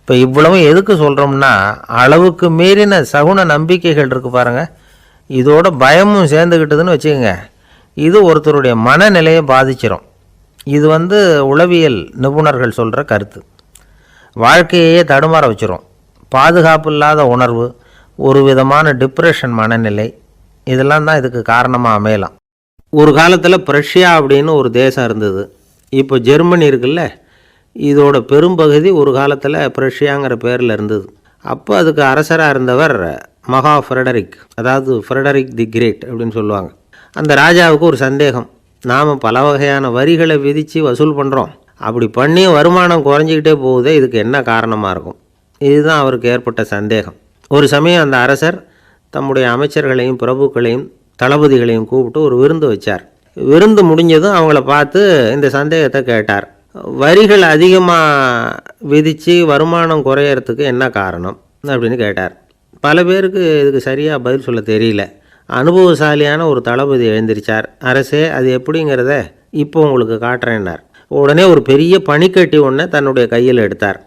இப்போ இவ்வளவும் எதுக்கு சொல்கிறோம்னா, அளவுக்கு மீறின சகுன நம்பிக்கைகள் இருக்குது பாருங்கள், இதோட பயமும் சேர்ந்துக்கிட்டதுன்னு வச்சுக்கோங்க, இது ஒருத்தருடைய மனநிலையை பாதிச்சிடும். இது உளவியல் நிபுணர்கள் சொல்கிற கருத்து. வாழ்க்கையே தடுமாற வச்சிரும். பாதுகாப்பு இல்லாத உணர்வு, ஒரு விதமான டிப்ரெஷன் மனநிலை, இதெல்லாம் தான் இதுக்கு காரணமாக அமையலாம். ஒரு காலத்தில் பிரஷ்யா அப்படின்னு ஒரு தேசம் இருந்தது. இப்போ ஜெர்மனி இருக்குல்ல, இதோட பெரும்பகுதி ஒரு காலத்தில் பிரஷ்யாங்கிற பேரில் இருந்தது. அப்போ அதுக்கு அரசராக இருந்தவர் மகா ஃப்ரெடரிக், அதாவது ஃப்ரெடரிக் தி கிரேட் அப்படின்னு சொல்லுவாங்க. அந்த ராஜாவுக்கு ஒரு சந்தேகம், நாம் பல வகையான வரிகளை விதித்து வசூல் பண்ணுறோம், அப்படி பண்ணி வருமானம் குறைஞ்சிக்கிட்டே போகுதே, இதுக்கு என்ன காரணமாக இருக்கும்? இதுதான் அவருக்கு ஏற்பட்ட சந்தேகம். ஒரு சமயம் அந்த அரசர் தம்முடைய அமைச்சர்களையும் பிரபுக்களையும் தளபதிகளையும் கூப்பிட்டு ஒரு விருந்து வச்சார். விருந்து முடிஞ்சதும் அவங்கள பார்த்து இந்த சந்தேகத்தை கேட்டார். வரிகள் அதிகமாக விதித்து வருமானம் குறையறதுக்கு என்ன காரணம் அப்படின்னு கேட்டார். பல பேருக்கு இதுக்கு சரியாக பதில் சொல்ல தெரியல. அனுபவசாலியான ஒரு தளபதி எழுந்திரிச்சார். அரசே, அது எப்படிங்கிறத இப்போ உங்களுக்கு காட்டுறேன்னார். உடனே ஒரு பெரிய பனிக்கட்டி ஒன்றை தன்னுடைய கையில் எடுத்தார்.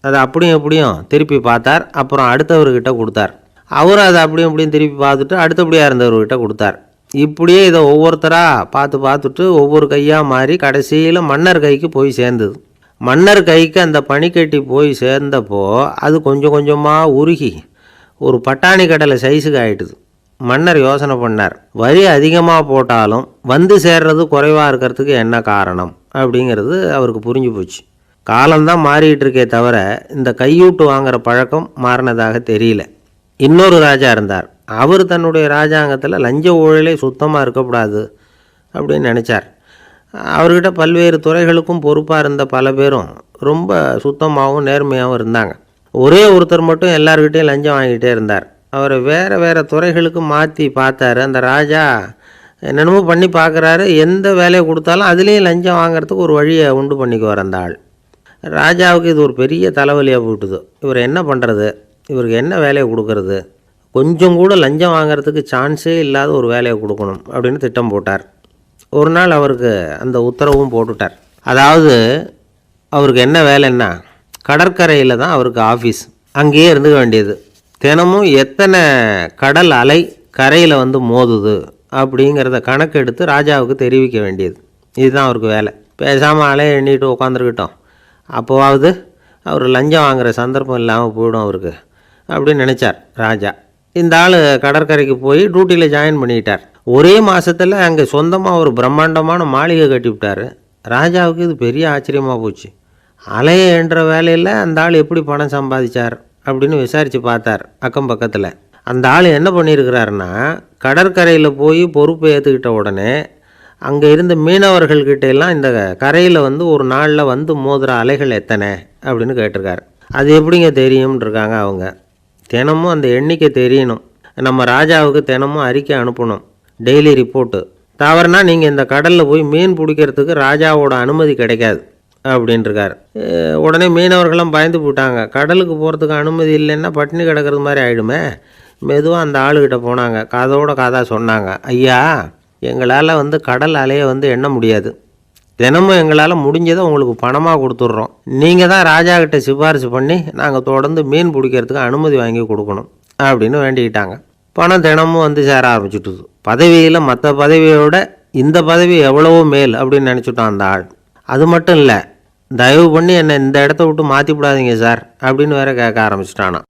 அதை அப்படியும் எப்படியும் திருப்பி பார்த்தார். அப்புறம் அடுத்தவர்கிட்ட கொடுத்தார். அவர் அதை அப்படியும் எப்படியும் திருப்பி பார்த்துட்டு அடுத்தபடியாக இருந்தவர்கிட்ட கொடுத்தார். இப்படியே இதை ஒவ்வொருத்தராக பார்த்துட்டு ஒவ்வொரு கையாக மாறி கடைசியில் மன்னர் கைக்கு போய் சேர்ந்தது. மன்னர் கைக்கு அந்த பனிக்கட்டி போய் சேர்ந்தப்போ அது கொஞ்சம் கொஞ்சமாக உருகி ஒரு பட்டாணி கடலை சைஸுக்கு ஆகிட்டுது. மன்னர் யோசனை பண்ணார், வரி அதிகமாக போட்டாலும் சேர்றது குறைவாக இருக்கிறதுக்கு என்ன காரணம் அப்படிங்கிறது அவருக்கு புரிஞ்சு போச்சு. காலம்தான் மாறிட்டு இருக்கே தவிர இந்த கையூட்டு வாங்குகிற பழக்கம் மாறினதாக தெரியல. இன்னொரு ராஜா இருந்தார். அவர் தன்னுடைய ராஜாங்கத்தில் லஞ்ச ஊழலே சுத்தமாக இருக்கக்கூடாது அப்படின்னு நினச்சார். அவர்கிட்ட பல்வேறு துறைகளுக்கும் பொறுப்பாக இருந்த பல பேரும் ரொம்ப சுத்தமாகவும் நேர்மையாகவும் இருந்தாங்க. ஒரே ஒருத்தர் மட்டும் எல்லார்கிட்டையும் லஞ்சம் வாங்கிட்டே இருந்தார். அவரை வேறு துறைகளுக்கு மாற்றி பார்த்தாரு. அந்த ராஜா என்னென்னமோ பண்ணி பார்க்குறாரு, எந்த வேலையை கொடுத்தாலும் அதுலேயும் லஞ்சம் வாங்கிறதுக்கு ஒரு வழியை உண்டு பண்ணிக்குவார் அந்த ஆள். ராஜாவுக்கு இது ஒரு பெரிய தலைவலியாக போட்டுது. இவர் என்ன பண்ணுறது, இவருக்கு என்ன வேலையை கொடுக்கறது, கொஞ்சம் கூட லஞ்சம் வாங்கிறதுக்கு சான்ஸே இல்லாத ஒரு வேலையை கொடுக்கணும் அப்படின்னு திட்டம் போட்டார். ஒரு நாள் அவருக்கு அந்த உத்தரவும் போட்டுட்டார். அதாவது அவருக்கு என்ன வேலைன்னா, கடற்கரையில் தான் அவருக்கு ஆஃபீஸ், அங்கேயே இருந்துக்க வேண்டியது. தினமும் எத்தனை கடல் அலை கரையில் மோதுது அப்படிங்கிறத கணக்கெடுத்து ராஜாவுக்கு தெரிவிக்க வேண்டியது. இதுதான் அவருக்கு வேலை. பேசாமல் அலையை எண்ணிட்டு உட்காந்துருக்கட்டும், அப்போவாவது அவர் லஞ்சம் வாங்குகிற சந்தர்ப்பம் இல்லாமல் போயிடும் அவருக்கு அப்படின்னு நினச்சார் ராஜா. இந்த ஆள் கடற்கரைக்கு போய் டியூட்டியில் ஜாயின் பண்ணிக்கிட்டார். ஒரே மாதத்தில் அங்கே சொந்தமாக ஒரு பிரம்மாண்டமான மாளிகை கட்டிவிட்டார். ராஜாவுக்கு இது பெரிய ஆச்சரியமாக போச்சு. அலையை என்ற வேலையில் அந்த ஆள் எப்படி பணம் சம்பாதிச்சார் அப்படின்னு விசாரித்து பார்த்தார் அக்கம் பக்கத்தில். அந்த ஆள் என்ன பண்ணியிருக்கிறாருன்னா, கடற்கரையில் போய் பொறுப்பை ஏற்றுக்கிட்ட உடனே அங்கே இருந்த மீனவர்கள்கிட்ட எல்லாம் இந்த கரையில் ஒரு நாளில் மோதுகிற அலைகள் எத்தனை அப்படின்னு கேட்டிருக்காரு. அது எப்படிங்க தெரியும்னு இருக்காங்க அவங்க. தினமும் அந்த எண்ணிக்கை தெரியணும். நம்ம ராஜாவுக்கு தினமும் அறிக்கை அனுப்பணும், டெய்லி ரிப்போர்ட்டு. தவறுனா நீங்கள் இந்த கடலில் போய் மீன் பிடிக்கிறதுக்கு ராஜாவோட அனுமதி கிடைக்காது. அப்படின்ட்டுருக்காரு. உடனே மீனவர்கள்லாம் பயந்து போட்டாங்க. கடலுக்கு போகிறதுக்கு அனுமதி இல்லைன்னா பட்டினி கிடக்கிறது மாதிரி ஆகிடுமே. மெதுவாக அந்த ஆளுகிட்ட போனாங்க. காதோட காதாக சொன்னாங்க, ஐயா எங்களால் கடல் அலையை எண்ண முடியாது. தினமும் எங்களால் முடிஞ்சதை உங்களுக்கு பணமாக கொடுத்துட்றோம். நீங்கள் தான் ராஜா கிட்ட சிபாரிசு பண்ணி நாங்கள் தொடர்ந்து மீன் பிடிக்கிறதுக்கு அனுமதி வாங்கி கொடுக்கணும் அப்படின்னு வேண்டிக்கிட்டாங்க. பணம் தினமும் சேர ஆரம்பிச்சுட்டுது. பதவியில் மற்ற பதவியோட இந்த பதவி எவ்வளவோ மேல் அப்படின்னு நினச்சிட்டோம் அந்த ஆள். அது மட்டும் இல்லை, தயவு பண்ணி என்னை இந்த இடத்த விட்டு மாற்றி விடாதீங்க சார் அப்படின்னு வேற கேட்க ஆரம்பிச்சிட்டானா.